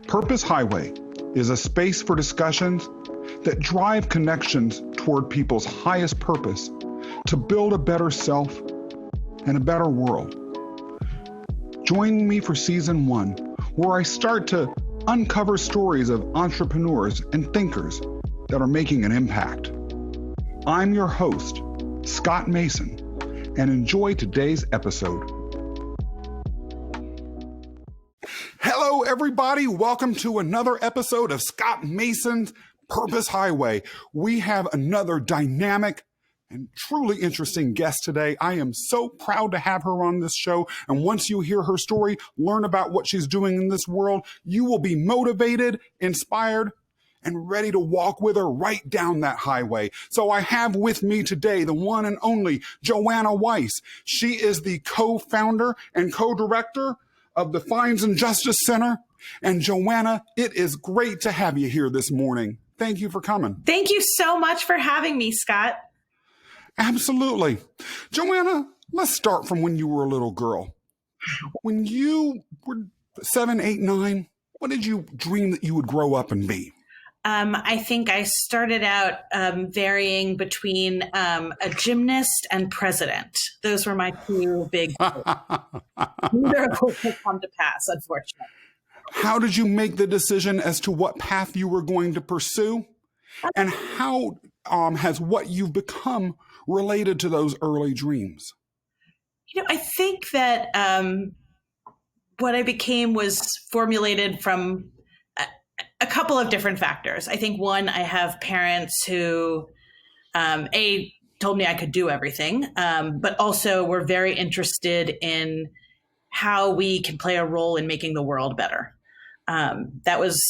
Purpose Highway is a space for discussions that drive connections toward people's highest purpose to build a better self and a better world. Join me for season 1, where I start to uncover stories of entrepreneurs and thinkers that are making an impact. I'm your host, Scott Mason, and enjoy today's episode. Hello, everybody. Welcome to another episode of Scott Mason's Purpose Highway. We have another dynamic and truly interesting guest today. I am so proud to have her on this show. And once you hear her story, learn about what she's doing in this world, you will be motivated, inspired, and ready to walk with her right down that highway. So I have with me today the one and only Joanna Weiss. She is the co-founder and co-director of the Fines and Justice Center. And Joanna, it is great to have you here this morning. Thank you for coming. Thank you so much for having me, Scott. Absolutely. Joanna, let's start from when you were a little girl. When you were 7, 8, 9, what did you dream that you would grow up and be? I think I started out varying between a gymnast and president. Those were my two big goals. Neither of which have come to pass, unfortunately. How did you make the decision as to what path you were going to pursue? And how has what you've become related to those early dreams? I think that what I became was formulated from a couple of different factors. I think one, I have parents who, told me I could do everything, but also were very interested in how we can play a role in making the world better. That was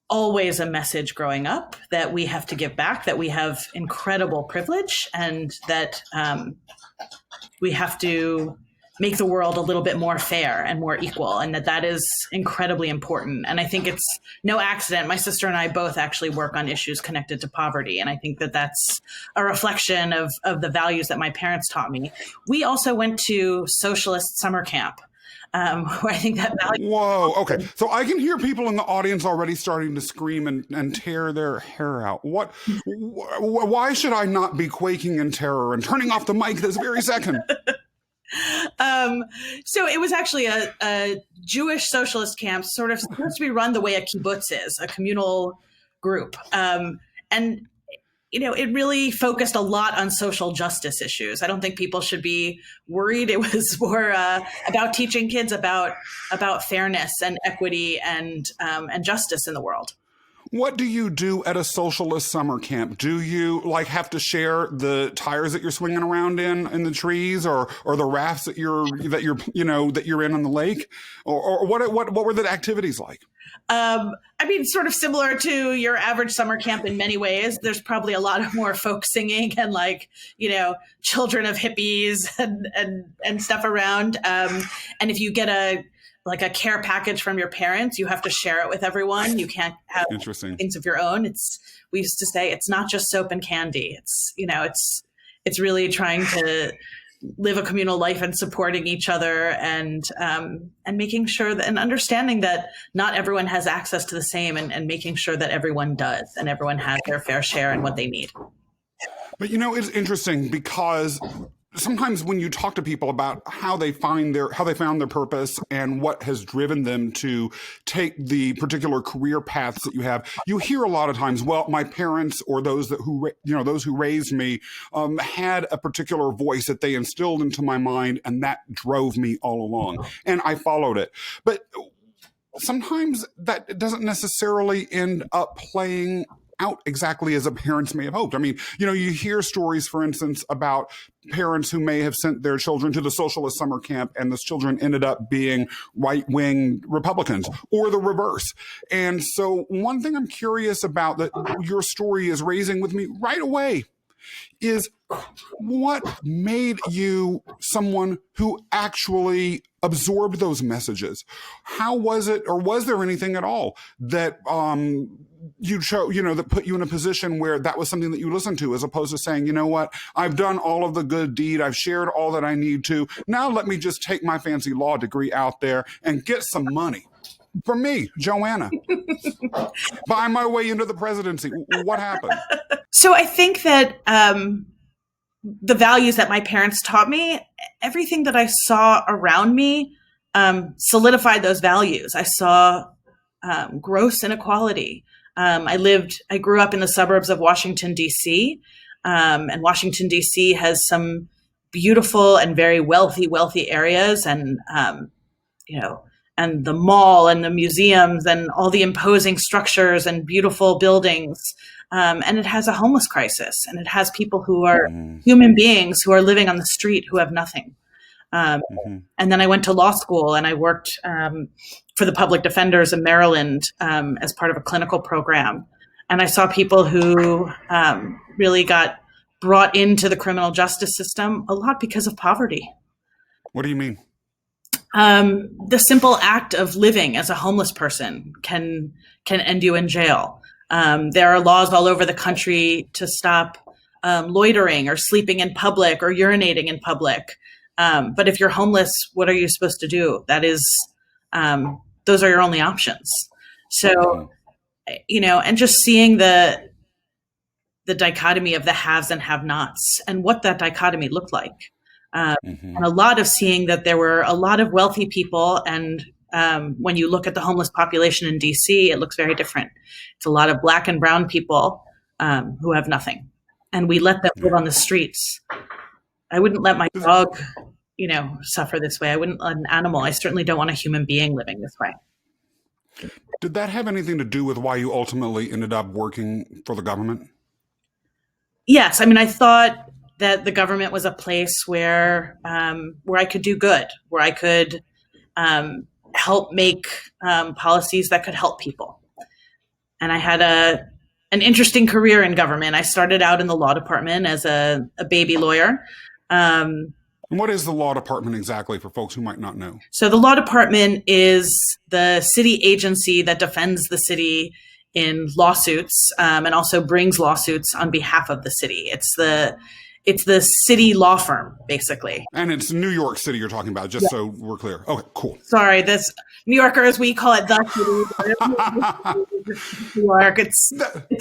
always a message growing up, that we have to give back, that we have incredible privilege, and that we have to make the world a little bit more fair and more equal, and that is incredibly important. And I think it's no accident. My sister and I both actually work on issues connected to poverty. And I think that that's a reflection of the values that my parents taught me. We also went to Socialist summer camp, where I think that value. Whoa. Okay. So I can hear people in the audience already starting to scream and tear their hair out. Why should I not be quaking in terror and turning off the mic this very second? So it was actually a Jewish socialist camp, sort of supposed to be run the way a kibbutz is, a communal group. And it really focused a lot on social justice issues. I don't think people should be worried. It was more about teaching kids about fairness and equity and justice in the world. What do you do at a socialist summer camp? Do you have to share the tires that you're swinging around in the trees, or the rafts that you're in on the lake, or what were the activities like? Sort of similar to your average summer camp in many ways. There's probably a lot of more folk singing and children of hippies and stuff around. And if you get a care package from your parents, you have to share it with everyone. You can't have things of your own. We used to say it's not just soap and candy. It's really trying to live a communal life and supporting each other and making sure that, and understanding that not everyone has access to the same, and making sure that everyone does and everyone has their fair share and what they need. But it's interesting because sometimes when you talk to people about how they found their purpose and what has driven them to take the particular career paths that you have, you hear a lot of times, well, my parents or those who raised me had a particular voice that they instilled into my mind, and that drove me all along, and I followed it. But sometimes that doesn't necessarily end up playing out exactly as a parents may have hoped. You hear stories, for instance, about parents who may have sent their children to the socialist summer camp, and those children ended up being right-wing Republicans, or the reverse. And so one thing I'm curious about that your story is raising with me right away is, what made you someone who actually absorbed those messages? How was it, or was there anything at all that you chose, that put you in a position where that was something that you listened to, as opposed to saying, you know what, I've done all of the good deed, I've shared all that I need to, now let me just take my fancy law degree out there and get some money? From me, Joanna. Find my way into the presidency. What happened? So I think that the values that my parents taught me, everything that I saw around me solidified those values. I saw gross inequality. I grew up in the suburbs of Washington, D.C., and Washington, D.C. has some beautiful and very wealthy areas, and and the mall and the museums and all the imposing structures and beautiful buildings. And it has a homeless crisis, and it has people who are human beings who are living on the street who have nothing. And then I went to law school, and I worked for the public defenders in Maryland as part of a clinical program. And I saw people who really got brought into the criminal justice system a lot because of poverty. What do you mean? The simple act of living as a homeless person can end you in jail. There are laws all over the country to stop loitering or sleeping in public or urinating in public. But if you're homeless, what are you supposed to do? That is, those are your only options. So, and just seeing the dichotomy of the haves and have-nots and what that dichotomy looked like. And a lot of seeing that there were a lot of wealthy people. And when you look at the homeless population in DC, it looks very different. It's a lot of Black and brown people who have nothing. And we let them live on the streets. I wouldn't let my dog, suffer this way. I wouldn't let an animal. I certainly don't want a human being living this way. Did that have anything to do with why you ultimately ended up working for the government? Yes. I mean, I thought that the government was a place where I could do good, where I could help make policies that could help people. And I had an interesting career in government. I started out in the law department as a baby lawyer. And what is the law department exactly for folks who might not know? So the law department is the city agency that defends the city in lawsuits and also brings lawsuits on behalf of the city. It's the city law firm, basically. And it's New York City you're talking about, just so we're clear. Okay, cool. Sorry, this New Yorkers, we call it the city. New York, it's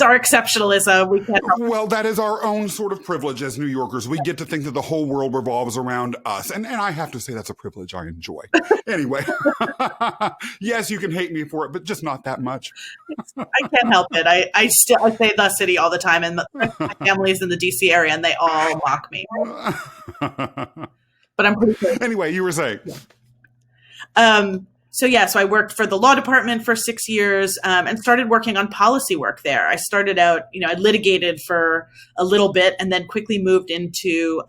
our exceptionalism. We can't help Well, that is our own sort of privilege as New Yorkers. We get to think that the whole world revolves around us. And I have to say that's a privilege I enjoy. Anyway, yes, you can hate me for it, but just not that much. I can't help it. I say the city all the time, and my family's in the DC area, and they all mock me. But I'm pretty sure. Anyway, you were saying. So I worked for the law department for 6 years and started working on policy work there. I started out, I litigated for a little bit and then quickly moved into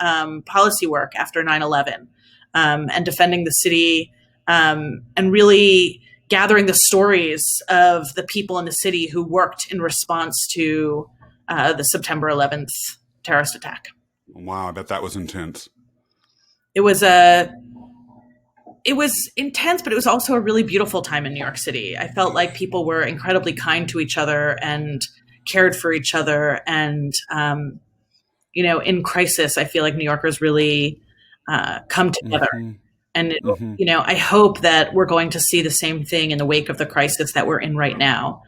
policy work after 9/11 and defending the city and really gathering the stories of the people in the city who worked in response to the September 11th terrorist attack. Wow, I bet that was intense. It was intense, but it was also a really beautiful time in New York City. I felt like people were incredibly kind to each other and cared for each other. And, in crisis, I feel like New Yorkers really come together. And, I hope that we're going to see the same thing in the wake of the crisis that we're in right now.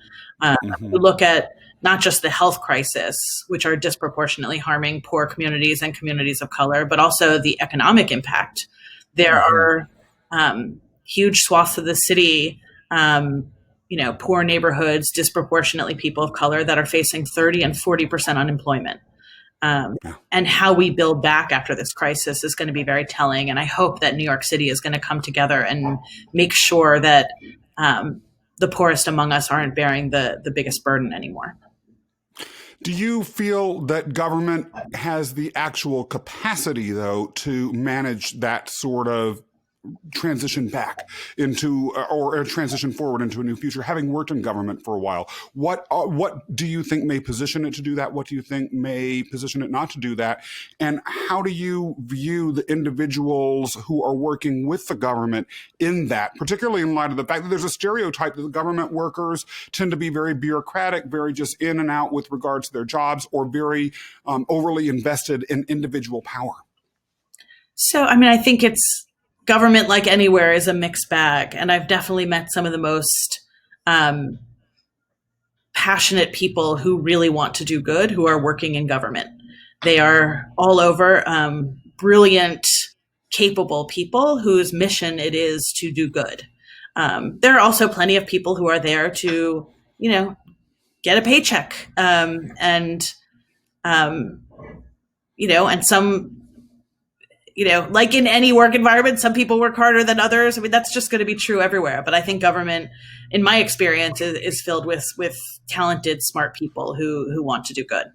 We look at not just the health crisis, which are disproportionately harming poor communities and communities of color, but also the economic impact. There are huge swaths of the city, poor neighborhoods, disproportionately people of color that are facing 30 and 40% unemployment. And how we build back after this crisis is going to be very telling. And I hope that New York City is going to come together and make sure that the poorest among us aren't bearing the biggest burden anymore. Do you feel that government has the actual capacity, though, to manage that sort of transition back into or transition forward into a new future, having worked in government for a while? What do you think may position it to do that? What do you think may position it not to do that? And how do you view the individuals who are working with the government in that, particularly in light of the fact that there's a stereotype that the government workers tend to be very bureaucratic, very just in and out with regards to their jobs, or very overly invested in individual power? So, I mean, I think it's government, like anywhere, is a mixed bag. And I've definitely met some of the most passionate people who really want to do good, who are working in government. They are all over, brilliant, capable people whose mission it is to do good. There are also plenty of people who are there to, get a paycheck, and some, like in any work environment, some people work harder than others. I mean, that's just going to be true everywhere. But I think government, in my experience, is filled with talented, smart people who want to do good.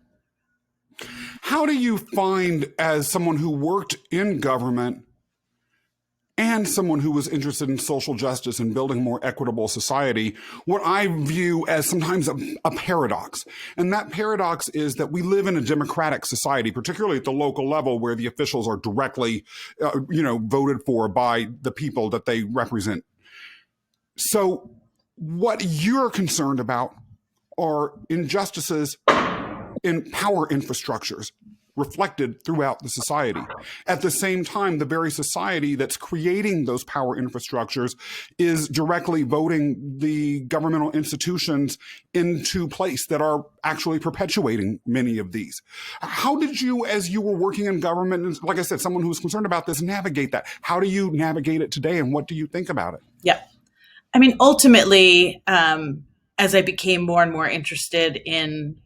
How do you find, as someone who worked in government and someone who was interested in social justice and building a more equitable society, what I view as sometimes a paradox? And that paradox is that we live in a democratic society, particularly at the local level, where the officials are directly, voted for by the people that they represent. So what you're concerned about are injustices in power infrastructures reflected throughout the society. At the same time, the very society that's creating those power infrastructures is directly voting the governmental institutions into place that are actually perpetuating many of these. How did you, as you were working in government, and like I said, someone who was concerned about this, navigate that? How do you navigate it today, and what do you think about it? Yeah. I mean, ultimately, as I became more and more interested in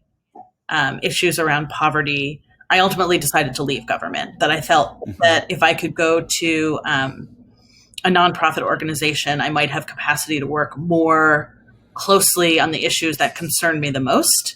issues around poverty, I ultimately decided to leave government. That I felt that if I could go to a nonprofit organization, I might have capacity to work more closely on the issues that concern me the most.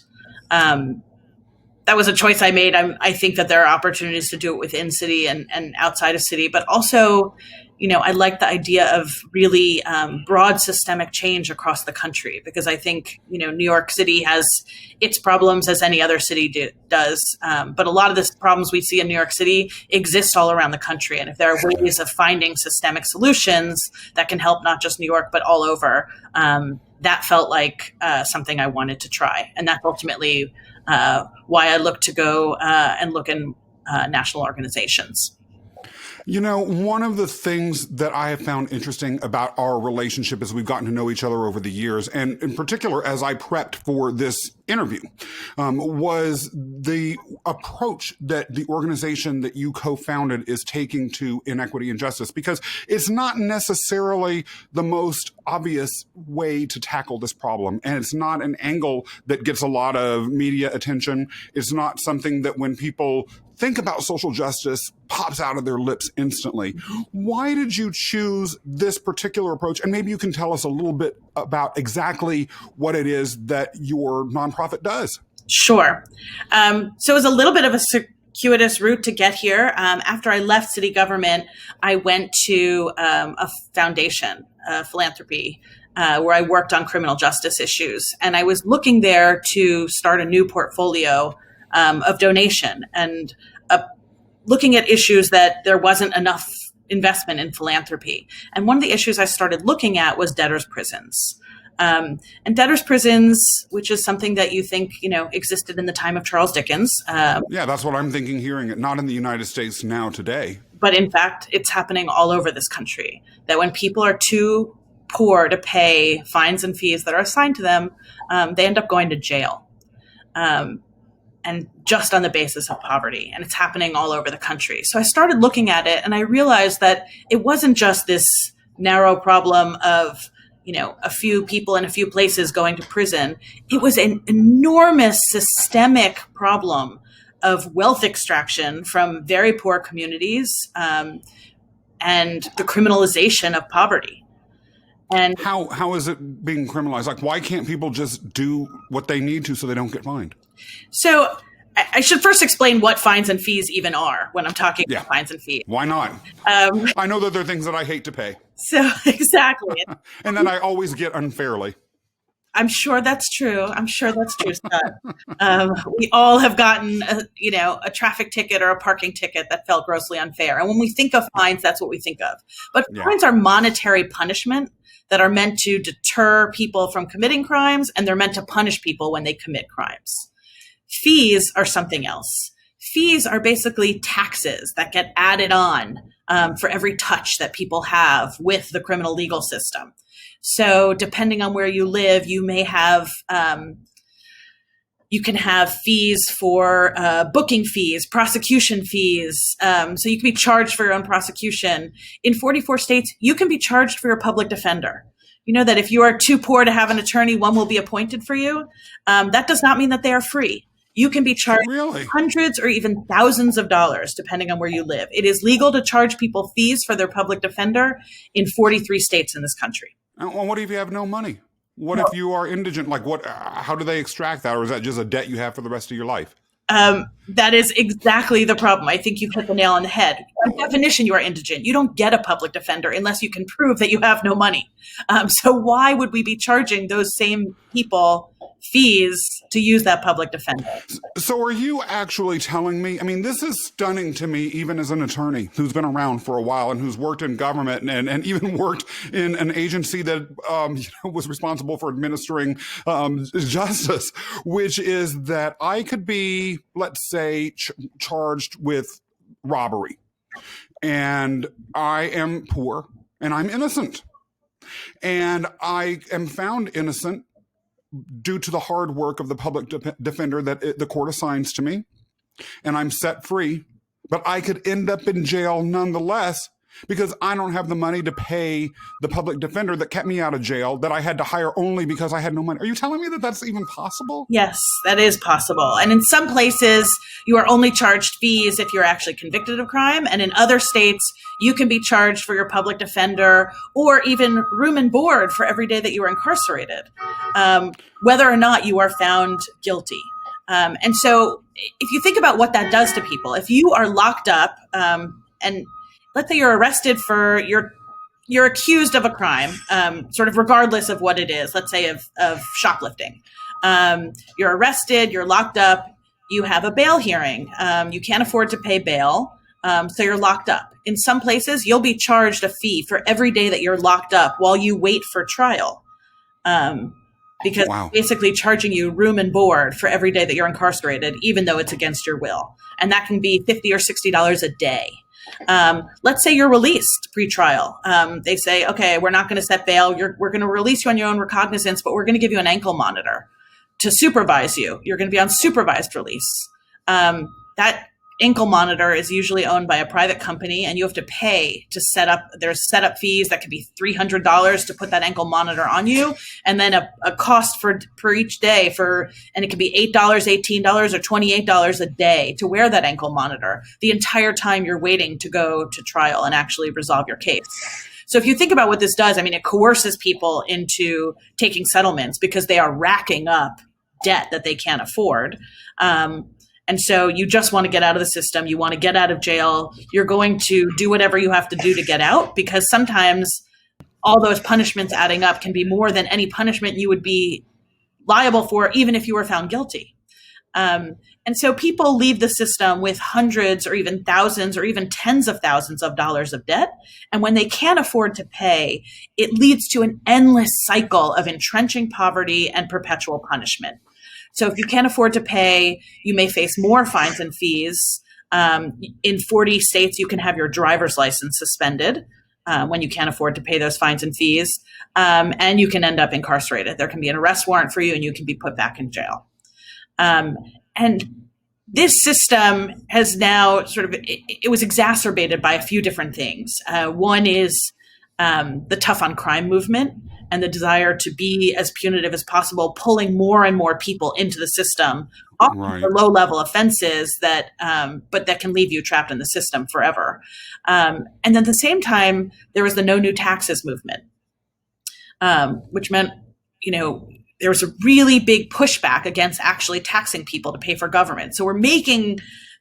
That was a choice I made. I think that there are opportunities to do it within city and outside of city, but also, I like the idea of really broad systemic change across the country, because I think, New York City has its problems as any other city does. But a lot of the problems we see in New York City exist all around the country. And if there are ways of finding systemic solutions that can help not just New York, but all over, that felt like something I wanted to try. And that's ultimately why I look to go and look in national organizations. One of the things that I have found interesting about our relationship as we've gotten to know each other over the years, and in particular as I prepped for this interview, was the approach that the organization that you co-founded is taking to inequity and justice, because it's not necessarily the most obvious way to tackle this problem. And it's not an angle that gets a lot of media attention. It's not something that when people think about social justice pops out of their lips instantly. Why did you choose this particular approach? And maybe you can tell us a little bit about exactly what it is that your nonprofit does. Sure. So it was a little bit of a circuitous route to get here. After I left city government, I went to a foundation, philanthropy, where I worked on criminal justice issues. And I was looking there to start a new portfolio of donation and looking at issues that there wasn't enough investment in philanthropy. And one of the issues I started looking at was debtors' prisons. And debtors' prisons, which is something that you think, existed in the time of Charles Dickens. Yeah, that's what I'm thinking, hearing it, not in the United States now today. But in fact, it's happening all over this country, that when people are too poor to pay fines and fees that are assigned to them, they end up going to jail. And just on the basis of poverty. And it's happening all over the country. So I started looking at it and I realized that it wasn't just this narrow problem of, a few people in a few places going to prison. It was an enormous systemic problem of wealth extraction from very poor communities, and the criminalization of poverty. And how is it being criminalized? Like, why can't people just do what they need to so they don't get fined? So I should first explain what fines and fees even are when I'm talking about fines and fees. Why not? I know that there are things that I hate to pay. So exactly. And that I always get unfairly. I'm sure that's true. Scott. We all have gotten a traffic ticket or a parking ticket that felt grossly unfair. And when we think of fines, that's what we think of. But fines are monetary punishment that are meant to deter people from committing crimes, and they're meant to punish people when they commit crimes. Fees are something else. fees are basically taxes that get added on for every touch that people have with the criminal legal system. So depending on where you live, you may have you can have fees for booking fees, prosecution fees. So you can be charged for your own prosecution. In 44 states, you can be charged for your public defender. You know that if you are too poor to have an attorney, one will be appointed for you. That does not mean that they are free. You can be charged hundreds or even thousands of dollars, depending on where you live. It is legal to charge people fees for their public defender in 43 states in this country. And what if you have no money? What if you are indigent? Like, what? How do they extract that, or is that just a debt you have for the rest of your life? That is exactly the problem. I think you hit the nail on the head. By definition, you are indigent. You don't get a public defender unless you can prove that you have no money. So why would we be charging those same people fees to use that public defender? So are you actually telling me, I mean, this is stunning to me, even as an attorney who's been around for a while and who's worked in government and even worked in an agency that was responsible for administering justice, which is that I could be, let's say, charged with robbery, and I am poor and I'm innocent, and I am found innocent due to the hard work of the public defender that the court assigns to me, and I'm set free, but I could end up in jail nonetheless because I don't have the money to pay the public defender that kept me out of jail that I had to hire only because I had no money. Are you telling me that that's even possible? Yes, that is possible. And in some places, you are only charged fees if you're actually convicted of crime. And in other states, you can be charged for your public defender or even room and board for every day that you are incarcerated, whether or not you are found guilty. And so if you think about what that does to people, if you are locked up and let's say you're arrested for you're accused of a crime, sort of regardless of what it is, let's say of shoplifting. You're arrested, you're locked up, you have a bail hearing. You can't afford to pay bail, so you're locked up. In some places, you'll be charged a fee for every day that you're locked up while you wait for trial. Because basically charging you room and board for every day that you're incarcerated, even though it's against your will. And that can be $50 or $60 a day. Let's say you're released pre-trial. They say, okay, we're not going to set bail. We're going to release you on your own recognizance, but we're going to give you an ankle monitor to supervise you. You're going to be on supervised release. That ankle monitor is usually owned by a private company, and you have to pay to set up. There's setup fees that could be $300 to put that ankle monitor on you, and then a cost for each day and it could be $8, $18, or $28 a day to wear that ankle monitor the entire time you're waiting to go to trial and actually resolve your case. So if you think about what this does, I mean, it coerces people into taking settlements because they are racking up debt that they can't afford. And so you just want to get out of the system. You want to get out of jail. You're going to do whatever you have to do to get out, because sometimes all those punishments adding up can be more than any punishment you would be liable for, even if you were found guilty. And so people leave the system with hundreds or even thousands or even tens of thousands of dollars of debt. And when they can't afford to pay, it leads to an endless cycle of entrenching poverty and perpetual punishment. So if you can't afford to pay, you may face more fines and fees. In 40 states, you can have your driver's license suspended when you can't afford to pay those fines and fees. And you can end up incarcerated. There can be an arrest warrant for you, and you can be put back in jail. And this system has now it was exacerbated by a few different things. One is the tough on crime movement and the desire to be as punitive as possible, pulling more and more people into the system, often for low-level offenses but that can leave you trapped in the system forever. And then at the same time, there was the no new taxes movement, which meant, there was a really big pushback against actually taxing people to pay for government. So we're making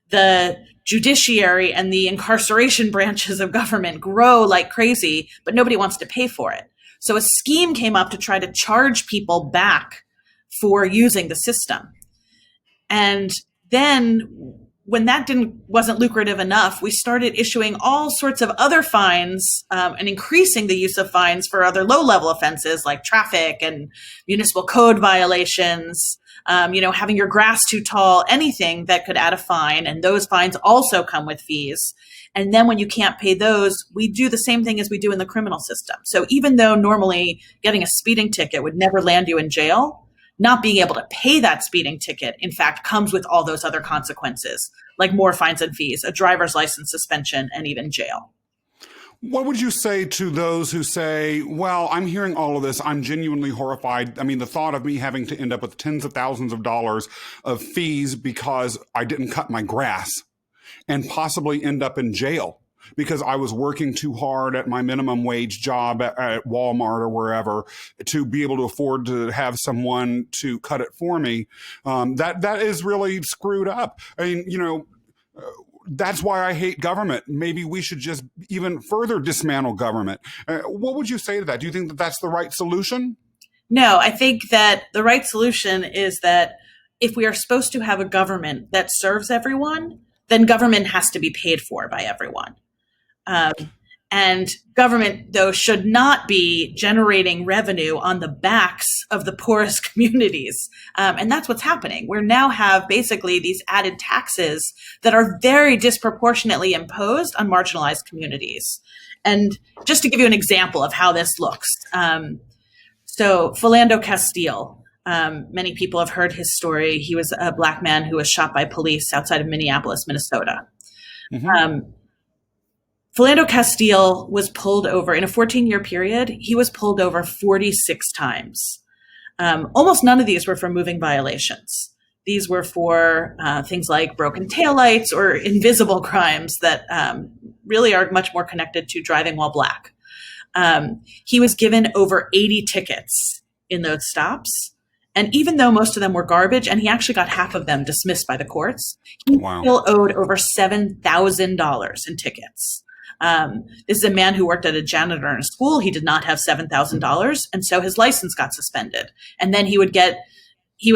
the judiciary and the incarceration branches of government grow like crazy, but nobody wants to pay for it. So a scheme came up to try to charge people back for using the system. And then when that wasn't lucrative enough, we started issuing all sorts of other fines and increasing the use of fines for other low-level offenses like traffic and municipal code violations. Having your grass too tall, anything that could add a fine, and those fines also come with fees. And then when you can't pay those, we do the same thing as we do in the criminal system. So even though normally getting a speeding ticket would never land you in jail, not being able to pay that speeding ticket, in fact, comes with all those other consequences, like more fines and fees, a driver's license suspension, and even jail. What would you say to those who say, well, I'm hearing all of this, I'm genuinely horrified. I mean, the thought of me having to end up with tens of thousands of dollars of fees because I didn't cut my grass and possibly end up in jail because I was working too hard at my minimum wage job at Walmart or wherever to be able to afford to have someone to cut it for me. That is really screwed up. I mean, that's why I hate government. Maybe we should just even further dismantle government. What would you say to that? Do you think that that's the right solution? No, I think that the right solution is that if we are supposed to have a government that serves everyone, then government has to be paid for by everyone. And government, though, should not be generating revenue on the backs of the poorest communities. And that's what's happening. We now have basically these added taxes that are very disproportionately imposed on marginalized communities. And just to give you an example of how this looks. So Philando Castile, many people have heard his story. He was a Black man who was shot by police outside of Minneapolis, Minnesota. Mm-hmm. Philando Castile was pulled over in a 14-year period. He was pulled over 46 times. Almost none of these were for moving violations. These were for things like broken taillights or invisible crimes that really are much more connected to driving while Black. He was given over 80 tickets in those stops. And even though most of them were garbage, and he actually got half of them dismissed by the courts, he still owed over $7,000 in tickets. This is a man who worked at a janitor in a school. He did not have $7,000. And so his license got suspended. And then he would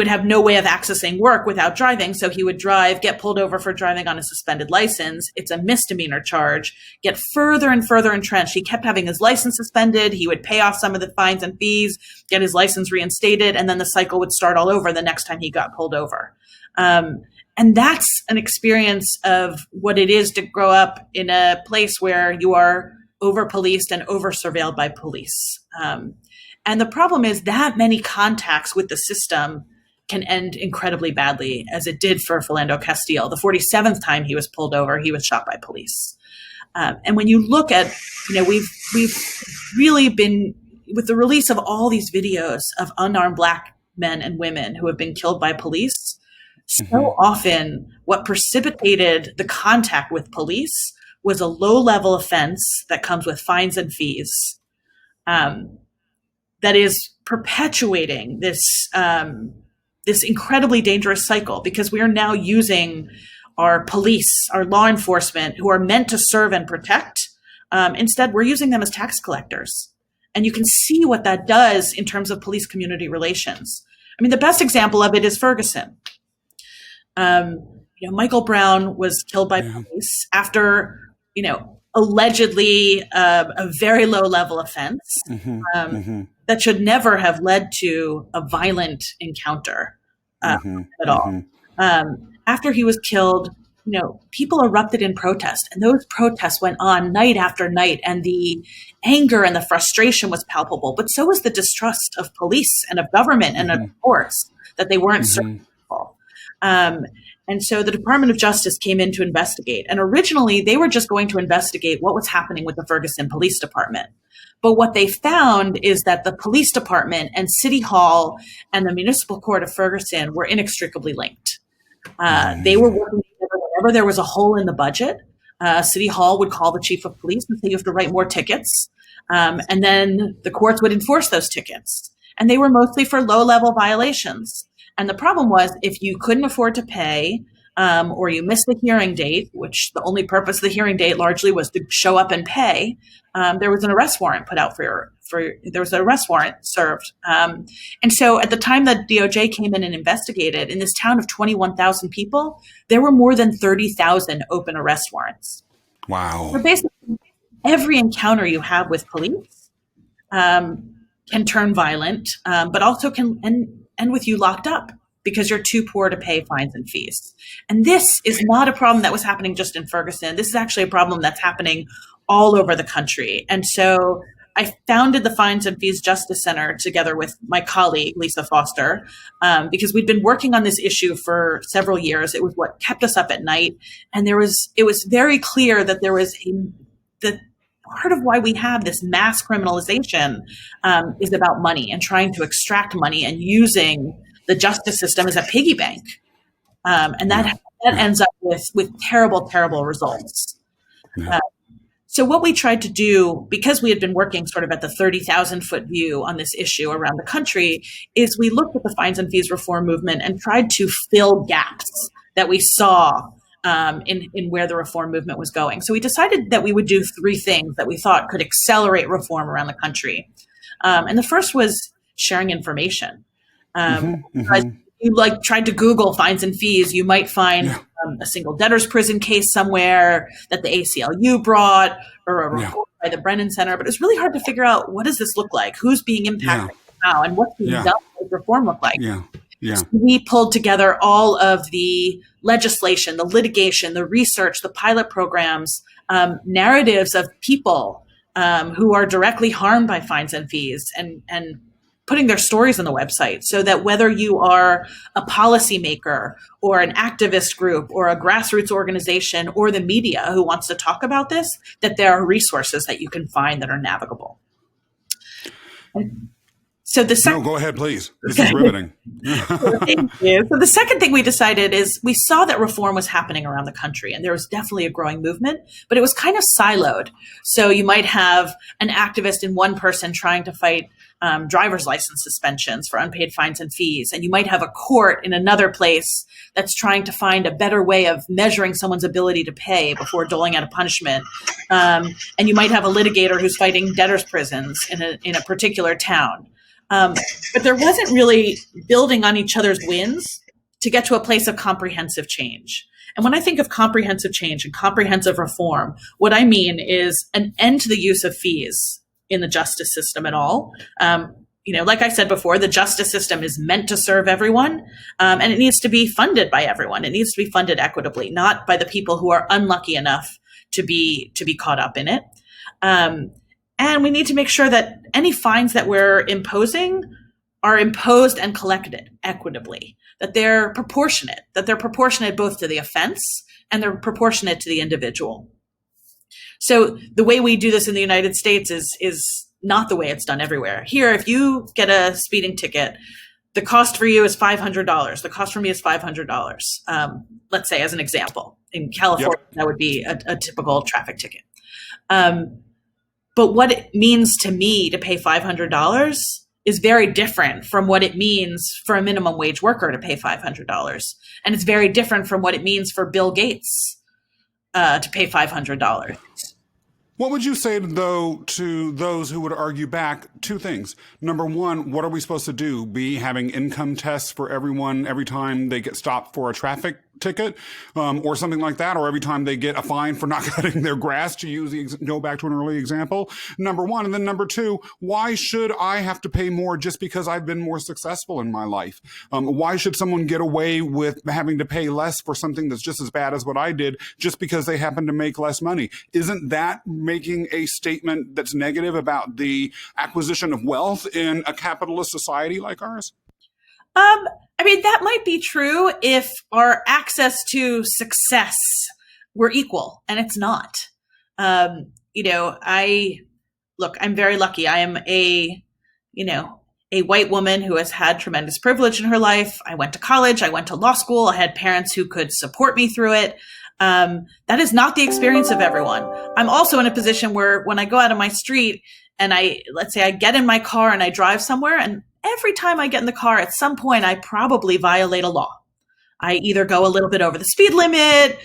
have no way of accessing work without driving. So he would drive, get pulled over for driving on a suspended license. It's a misdemeanor charge, get further and further entrenched. He kept having his license suspended. He would pay off some of the fines and fees, get his license reinstated, and then the cycle would start all over the next time he got pulled over. And that's an experience of what it is to grow up in a place where you are over-policed and over-surveilled by police. And the problem is that many contacts with the system can end incredibly badly, as it did for Philando Castile. The 47th time he was pulled over, he was shot by police. And when you look at, we've really been, with the release of all these videos of unarmed Black men and women who have been killed by police, so often what precipitated the contact with police was a low-level offense that comes with fines and fees that is perpetuating this incredibly dangerous cycle, because we are now using our police, our law enforcement, who are meant to serve and protect. Instead, we're using them as tax collectors. And you can see what that does in terms of police-community relations. I mean, the best example of it is Ferguson. Michael Brown was killed by police after, allegedly a very low level offense that should never have led to a violent encounter at all. After he was killed, people erupted in protest, and those protests went on night after night, and the anger and the frustration was palpable, but so was the distrust of police and of government and of courts that they weren't serving people. And so the Department of Justice came in to investigate. And originally, they were just going to investigate what was happening with the Ferguson Police Department. But what they found is that the police department and City Hall and the Municipal Court of Ferguson were inextricably linked. They were working together whenever there was a hole in the budget. City Hall would call the chief of police and say, you have to write more tickets. And then the courts would enforce those tickets. And they were mostly for low-level violations. And the problem was, if you couldn't afford to pay, or you missed the hearing date, which the only purpose of the hearing date largely was to show up and pay, there was an arrest warrant put out for there was an arrest warrant served. And so at the time that DOJ came in and investigated, in this town of 21,000 people, there were more than 30,000 open arrest warrants. Wow. So basically, every encounter you have with police can turn violent, but also can end with you locked up because you're too poor to pay fines and fees. And this is not a problem that was happening just in Ferguson. This is actually a problem that's happening all over the country. And so I founded the Fines and Fees Justice Center together with my colleague, Lisa Foster, because we'd been working on this issue for several years. It was what kept us up at night. And it was very clear that that part of why we have this mass criminalization is about money and trying to extract money and using the justice system as a piggy bank. And that ends up with terrible, terrible results. So what we tried to do, because we had been working sort of at the 30,000 foot view on this issue around the country, is we looked at the fines and fees reform movement and tried to fill gaps that we saw in where the reform movement was going. So we decided that we would do three things that we thought could accelerate reform around the country. And the first was sharing information. If you tried to Google fines and fees, you might find a single debtor's prison case somewhere that the ACLU brought, or a report by the Brennan Center. But it's really hard to figure out, what does this look like? Who's being impacted how? And what's being done? What does reform look like? So we pulled together all of the legislation, the litigation, the research, the pilot programs, narratives of people who are directly harmed by fines and fees, and putting their stories on the website, so that whether you are a policymaker or an activist group or a grassroots organization or the media who wants to talk about this, that there are resources that you can find that are navigable. So no, go ahead, please. This is riveting. Thank you. So the second thing we decided is, we saw that reform was happening around the country, and there was definitely a growing movement, but it was kind of siloed. So you might have an activist in one person trying to fight driver's license suspensions for unpaid fines and fees, and you might have a court in another place that's trying to find a better way of measuring someone's ability to pay before doling out a punishment. And you might have a litigator who's fighting debtor's prisons in a particular town. But there wasn't really building on each other's wins to get to a place of comprehensive change. And when I think of comprehensive change and comprehensive reform, what I mean is an end to the use of fees in the justice system at all. Like I said before, the justice system is meant to serve everyone, and it needs to be funded by everyone. It needs to be funded equitably, not by the people who are unlucky enough to be caught up in it. And we need to make sure that any fines that we're imposing are imposed and collected equitably, that they're proportionate both to the offense and they're proportionate to the individual. So the way we do this in the United States is not the way it's done everywhere. Here, if you get a speeding ticket, the cost for you is $500. The cost for me is $500. Let's say, as an example, in California, that would be a typical traffic ticket. But what it means to me to pay $500 is very different from what it means for a minimum wage worker to pay $500. And it's very different from what it means for Bill Gates to pay $500. What would you say, though, to those who would argue back? Two things. Number one, what are we supposed to do? Be having income tests for everyone every time they get stopped for a traffic ticket, or something like that, or every time they get a fine for not cutting their grass, to go back to an early example? Number one. And then number two, why should I have to pay more just because I've been more successful in my life? Why should someone get away with having to pay less for something that's just as bad as what I did just because they happen to make less money? Isn't that making a statement that's negative about the acquisition of wealth in a capitalist society like ours? That might be true if our access to success were equal, and it's not. I'm very lucky. I am a white woman who has had tremendous privilege in her life. I went to college. I went to law school. I had parents who could support me through it. That is not the experience of everyone. I'm also in a position where when I go out on my street and let's say I get in my car and I drive somewhere, and every time I get in the car, at some point, I probably violate a law. I either go a little bit over the speed limit,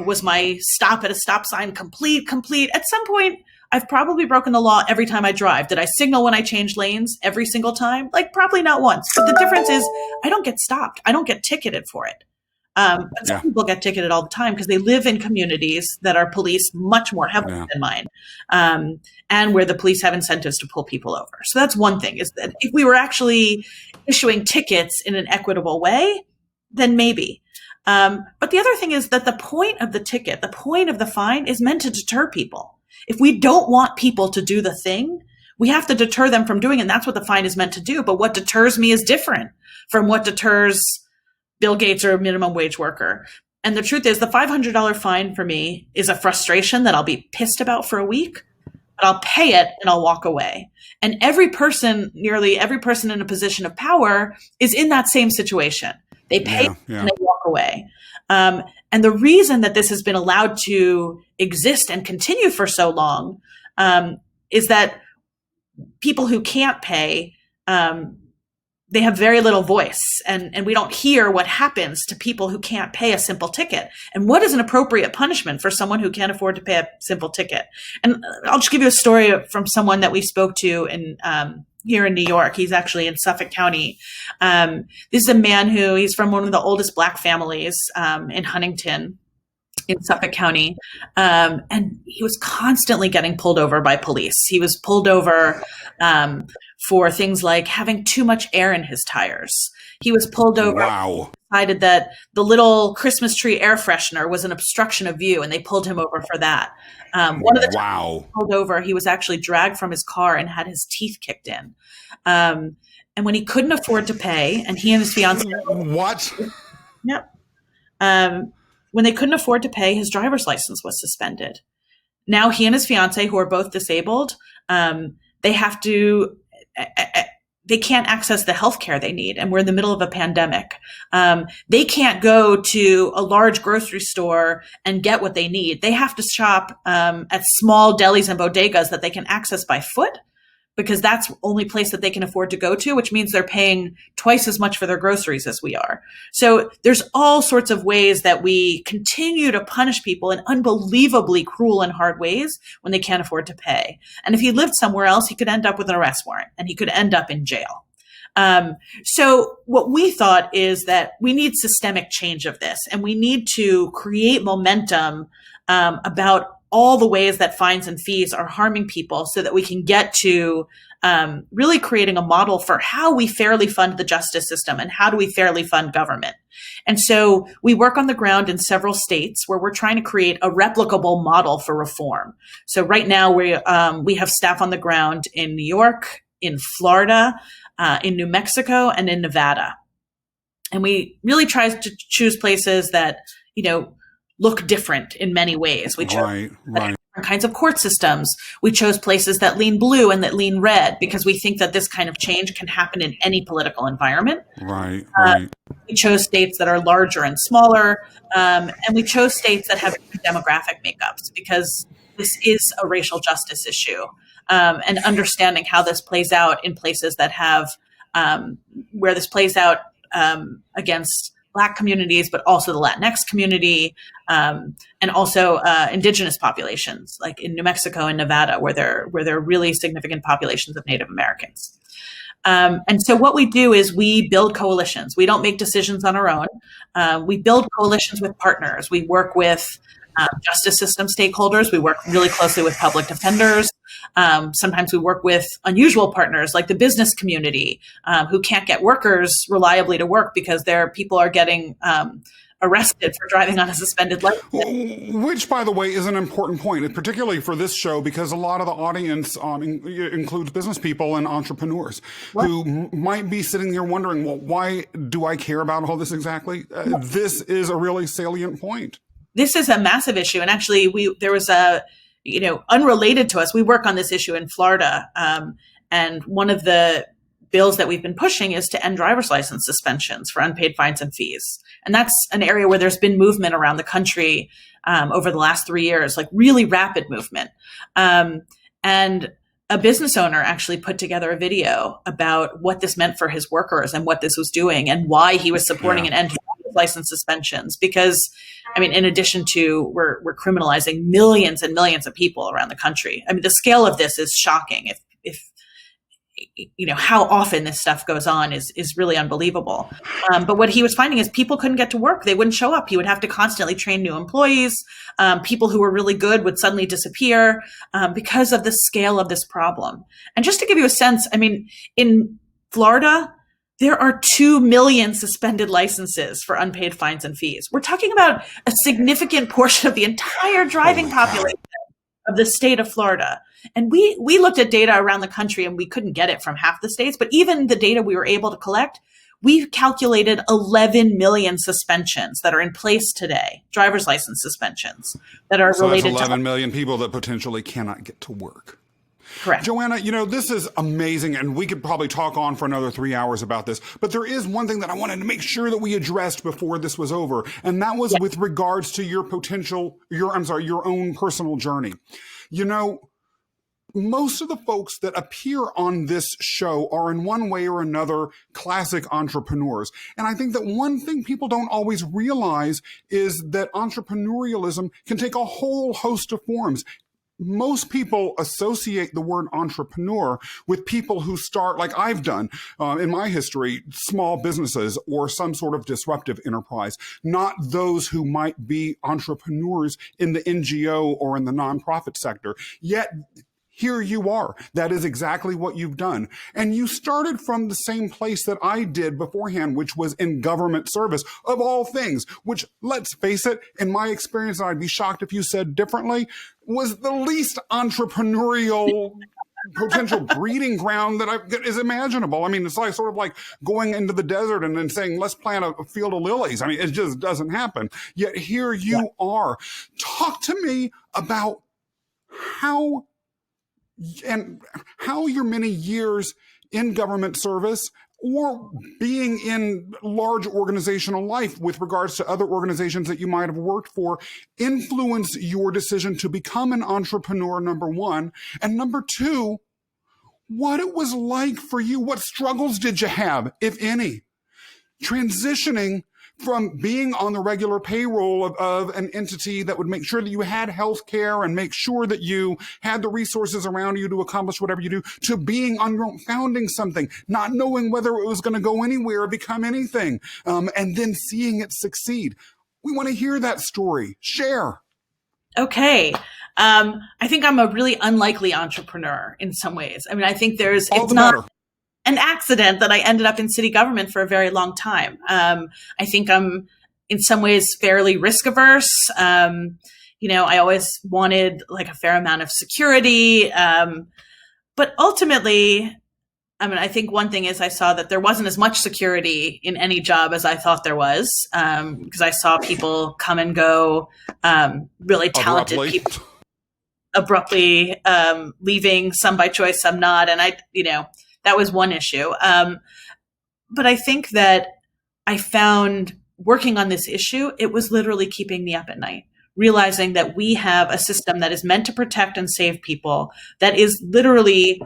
was my stop at a stop sign complete. At some point, I've probably broken the law every time I drive. Did I signal when I change lanes every single time? Like probably not once. But the difference is I don't get stopped. I don't get ticketed for it. But some people get ticketed all the time because they live in communities that are policed much more heavily than mine, and where the police have incentives to pull people over. So that's one thing, is that if we were actually issuing tickets in an equitable way, then maybe. But the other thing is that the point of the ticket, the point of the fine, is meant to deter people. If we don't want people to do the thing, we have to deter them from doing it. And that's what the fine is meant to do. But what deters me is different from what deters Bill Gates or a minimum wage worker. And the truth is the $500 fine for me is a frustration that I'll be pissed about for a week, but I'll pay it and I'll walk away. And nearly every person in a position of power is in that same situation. They pay and they walk away. And the reason that this has been allowed to exist and continue for so long is that people who can't pay, they have very little voice, and we don't hear what happens to people who can't pay a simple ticket. And what is an appropriate punishment for someone who can't afford to pay a simple ticket? And I'll just give you a story from someone that we spoke to here in New York. He's actually in Suffolk County. This is a man he's from one of the oldest Black families in Huntington, in Suffolk County. And he was constantly getting pulled over by police. He was pulled over for things like having too much air in his tires. He was pulled over. Wow. Decided that the little Christmas tree air freshener was an obstruction of view, and they pulled him over for that. One of the times he was pulled over, he was actually dragged from his car and had his teeth kicked in. And when he couldn't afford to pay, and he and his fiance. What? Yep. When they couldn't afford to pay, his driver's license was suspended. Now he and his fiance, who are both disabled, they can't access the health care they need. And we're in the middle of a pandemic. They can't go to a large grocery store and get what they need. They have to shop at small delis and bodegas that they can access by foot, because that's the only place that they can afford to go to, which means they're paying twice as much for their groceries as we are. So there's all sorts of ways that we continue to punish people in unbelievably cruel and hard ways when they can't afford to pay. And if he lived somewhere else, he could end up with an arrest warrant and he could end up in jail. So what we thought is that we need systemic change of this, and we need to create momentum about all the ways that fines and fees are harming people, so that we can get to really creating a model for how we fairly fund the justice system and how do we fairly fund government. And so we work on the ground in several states where we're trying to create a replicable model for reform. So right now we have staff on the ground in New York, in Florida, in New Mexico, and in Nevada. And we really try to choose places that, look different in many ways. We chose different kinds of court systems. We chose places that lean blue and that lean red, because we think that this kind of change can happen in any political environment. Right. We chose states that are larger and smaller, and we chose states that have demographic makeups, because this is a racial justice issue, and understanding how this plays out in places that have, where this plays out against Black communities, but also the Latinx community, and also indigenous populations, like in New Mexico and Nevada, where there are really significant populations of Native Americans. And so what we do is we build coalitions. We don't make decisions on our own. We build coalitions with partners. We work with justice system stakeholders. We work really closely with public defenders. Sometimes we work with unusual partners like the business community, who can't get workers reliably to work because their people are getting arrested for driving on a suspended license. Which, by the way, is an important point, particularly for this show, because a lot of the audience includes business people and entrepreneurs who might be sitting there wondering, well, why do I care about all this exactly? This is a really salient point. This is a massive issue. And actually, there was unrelated to us, we work on this issue in Florida. And one of the bills that we've been pushing is to end driver's license suspensions for unpaid fines and fees. And that's an area where there's been movement around the country over the last 3 years, like really rapid movement. And a business owner actually put together a video about what this meant for his workers and what this was doing and why he was supporting an end to license suspensions, because, I mean, in addition to we're criminalizing millions and millions of people around the country. I mean, the scale of this is shocking. If how often this stuff goes on is really unbelievable. But what he was finding is people couldn't get to work. They wouldn't show up. He would have to constantly train new employees. People who were really good would suddenly disappear because of the scale of this problem. And just to give you a sense, I mean, in Florida, there are 2 million suspended licenses for unpaid fines and fees. We're talking about a significant portion of the entire driving population of the state of Florida. And we looked at data around the country and we couldn't get it from half the states, but even the data we were able to collect, we've calculated 11 million suspensions that are in place today, driver's license suspensions that are related to 11 million people that potentially cannot get to work. Correct. Joanna, this is amazing, and we could probably talk on for another 3 hours about this, but there is one thing that I wanted to make sure that we addressed before this was over, and that was with regards to your own personal journey. Most of the folks that appear on this show are in one way or another classic entrepreneurs. And I think that one thing people don't always realize is that entrepreneurialism can take a whole host of forms. Most people associate the word entrepreneur with people who start, like I've done in my history, small businesses or some sort of disruptive enterprise, not those who might be entrepreneurs in the NGO or in the nonprofit sector. Yet, here you are. That is exactly what you've done. And you started from the same place that I did beforehand, which was in government service, of all things, which, let's face it, in my experience, and I'd be shocked if you said differently, was the least entrepreneurial potential breeding ground that is imaginable. I mean, it's like sort of like going into the desert and then saying, let's plant a field of lilies. I mean, it just doesn't happen. Yet here you are. Talk to me about how your many years in government service or being in large organizational life with regards to other organizations that you might have worked for influence your decision to become an entrepreneur, number one. And number two, what it was like for you. What struggles did you have, if any, transitioning from being on the regular payroll of an entity that would make sure that you had health care and make sure that you had the resources around you to accomplish whatever you do, to being on your own, founding something, not knowing whether it was going to go anywhere or become anything, and then seeing it succeed. We want to hear that story. Share. Okay. I think I'm a really unlikely entrepreneur in some ways. I mean, I think it's not an accident that I ended up in city government for a very long time. I think I'm in some ways fairly risk averse. I always wanted like a fair amount of security. But ultimately, I mean, I think one thing is I saw that there wasn't as much security in any job as I thought there was, because I saw people come and go, really talented people abruptly leaving, some by choice, some not. And that was one issue. But I think that I found working on this issue, it was literally keeping me up at night, realizing that we have a system that is meant to protect and save people, that is literally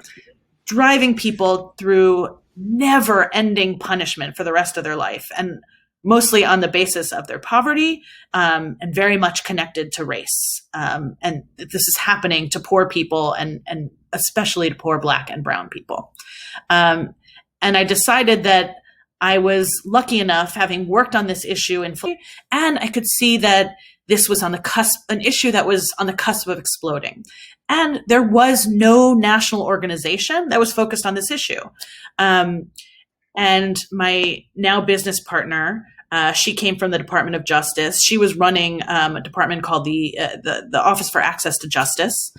driving people through never-ending punishment for the rest of their life, and mostly on the basis of their poverty, and very much connected to race. And this is happening to poor people and especially to poor Black and brown people. And I decided that I was lucky enough, having worked on this issue and I could see that this was on the cusp, an issue that was on the cusp of exploding. And there was no national organization that was focused on this issue. And my now business partner, she came from the Department of Justice. She was running a department called the Office for Access to Justice,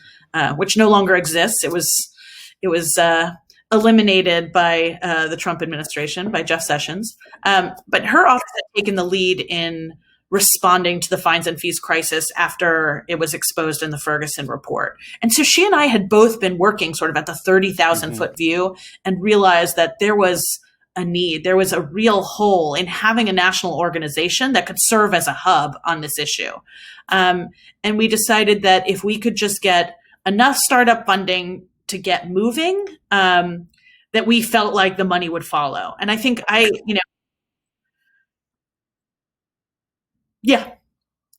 which no longer exists. It was eliminated by the Trump administration, by Jeff Sessions. But her office had taken the lead in responding to the fines and fees crisis after it was exposed in the Ferguson report. And so she and I had both been working sort of at the 30,000 foot view and realized that there was a need, there was a real hole in having a national organization that could serve as a hub on this issue. And we decided that if we could just get enough startup funding to get moving, that we felt like the money would follow. And I think Yeah.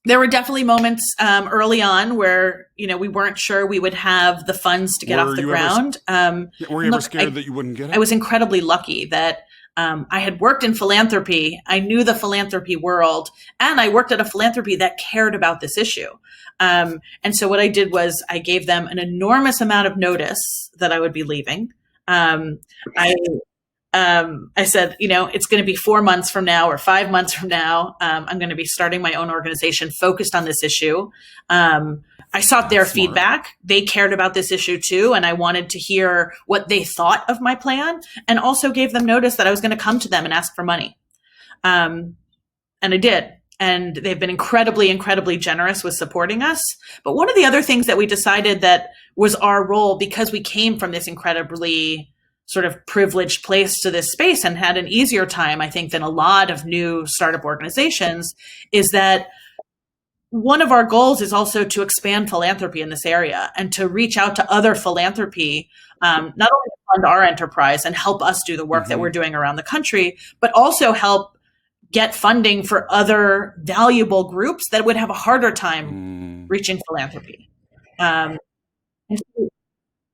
There were definitely moments early on where, we weren't sure we would have the funds to get off the ground. Were you ever scared that you wouldn't get it? I was incredibly lucky that I had worked in philanthropy. I knew the philanthropy world, and I worked at a philanthropy that cared about this issue. And so what I did was I gave them an enormous amount of notice that I would be leaving. I I said, it's going to be 4 months from now or 5 months from now. I'm going to be starting my own organization focused on this issue. I sought their feedback. They cared about this issue too. And I wanted to hear what they thought of my plan, and also gave them notice that I was going to come to them and ask for money. And I did. And they've been incredibly, incredibly generous with supporting us. But one of the other things that we decided that was our role, because we came from this incredibly sort of privileged place to this space and had an easier time, I think, than a lot of new startup organizations, is that one of our goals is also to expand philanthropy in this area and to reach out to other philanthropy, not only to fund our enterprise and help us do the work that we're doing around the country, but also help get funding for other valuable groups that would have a harder time reaching philanthropy. And so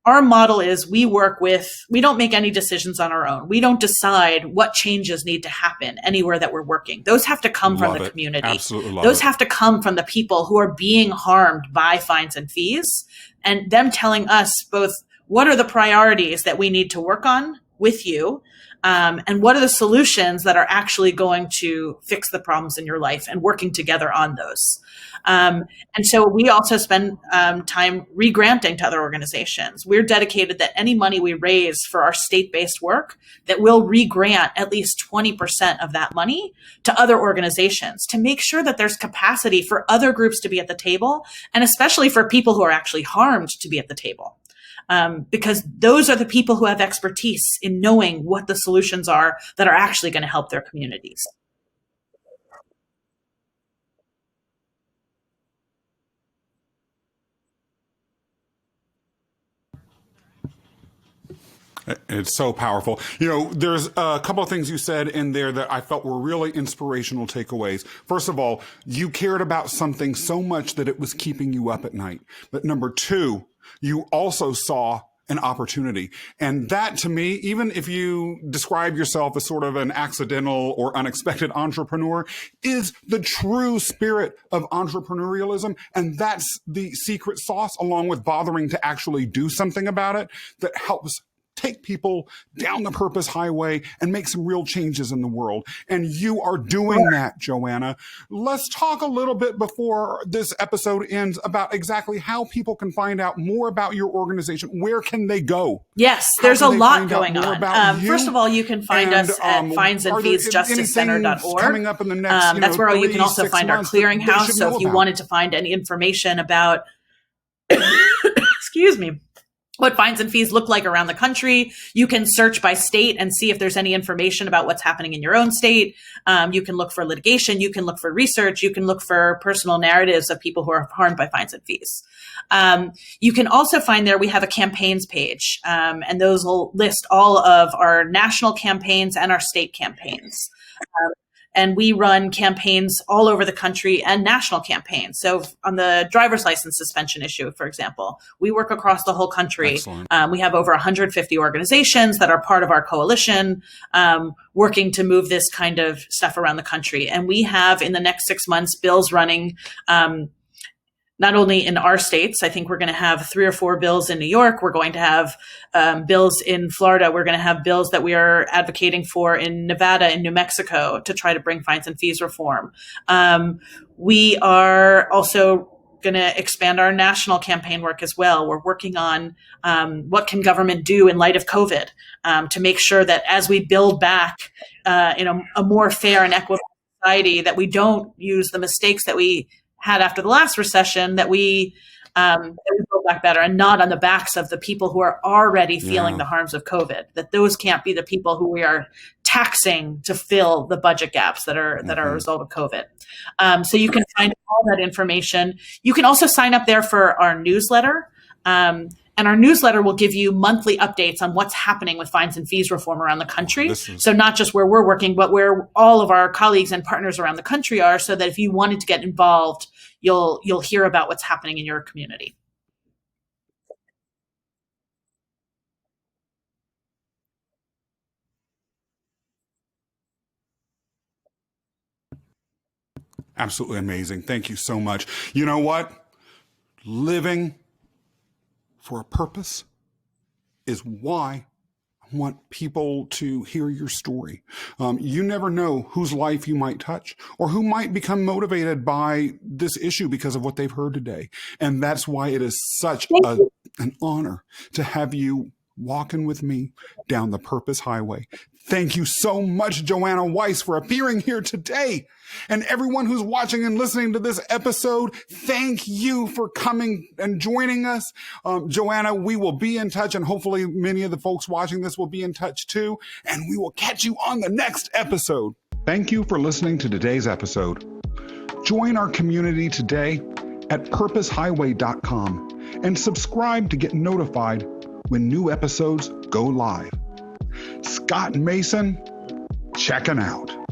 our model is we don't make any decisions on our own. We don't decide what changes need to happen anywhere that we're working. Those have to come from the community. Absolutely love Those it. have to come from the people who are being harmed by fines and fees, and them telling us both what are the priorities that we need to work on with you, and what are the solutions that are actually going to fix the problems in your life, and working together on those. And so we also spend time re-granting to other organizations. We're dedicated that any money we raise for our state-based work, that we'll re-grant at least 20% of that money to other organizations, to make sure that there's capacity for other groups to be at the table, and especially for people who are actually harmed to be at the table. Because those are the people who have expertise in knowing what the solutions are that are actually going to help their communities. It's so powerful. There's a couple of things you said in there that I felt were really inspirational takeaways. First of all, you cared about something so much that it was keeping you up at night. But number two, you also saw an opportunity. And that, to me, even if you describe yourself as sort of an accidental or unexpected entrepreneur, is the true spirit of entrepreneurialism. And that's the secret sauce, along with bothering to actually do something about it, that helps take people down the purpose highway and make some real changes in the world. And you are doing that, Joanna. Let's talk a little bit before this episode ends about exactly how people can find out more about your organization. Where can they go? Yes, there's a lot going on. First of all, you can find us at finesandfeesjusticecenter.org. Coming up in the next, that's where you can also 3-6 find our clearinghouse. So if you wanted to find any information about, excuse me, what fines and fees look like around the country, you can search by state and see if there's any information about what's happening in your own state. You can look for litigation. You can look for research. You can look for personal narratives of people who are harmed by fines and fees. You can also find there, we have a campaigns page, and those will list all of our national campaigns and our state campaigns. And we run campaigns all over the country and national campaigns. So on the driver's license suspension issue, for example, we work across the whole country. We have over 150 organizations that are part of our coalition, working to move this kind of stuff around the country. And we have, in the next 6 months, bills running, not only in our states. I think we're going to have 3 or 4 bills in New York. We're going to have bills in Florida. We're going to have bills that we are advocating for in Nevada and New Mexico to try to bring fines and fees reform. We are also going to expand our national campaign work as well. We're working on what can government do in light of COVID, to make sure that as we build back in a more fair and equitable society, that we don't use the mistakes that we had after the last recession, that we build back better, and not on the backs of the people who are already feeling the harms of COVID. That those can't be the people who we are taxing to fill the budget gaps that are a result of COVID. So you can find all that information. You can also sign up there for our newsletter. And our newsletter will give you monthly updates on what's happening with fines and fees reform around the country. So not just where we're working, but where all of our colleagues and partners around the country are, so that if you wanted to get involved, you'll hear about what's happening in your community. Absolutely amazing. Thank you so much. You know what? Living for a purpose is why I want people to hear your story. You never know whose life you might touch or who might become motivated by this issue because of what they've heard today. And that's why it is such an honor to have you walking with me down the Purpose Highway. Thank you so much, Joanna Weiss, for appearing here today. And everyone who's watching and listening to this episode, thank you for coming and joining us. Joanna, we will be in touch, and hopefully many of the folks watching this will be in touch too. And we will catch you on the next episode. Thank you for listening to today's episode. Join our community today at purposehighway.com and subscribe to get notified when new episodes go live. Scott Mason, checking out.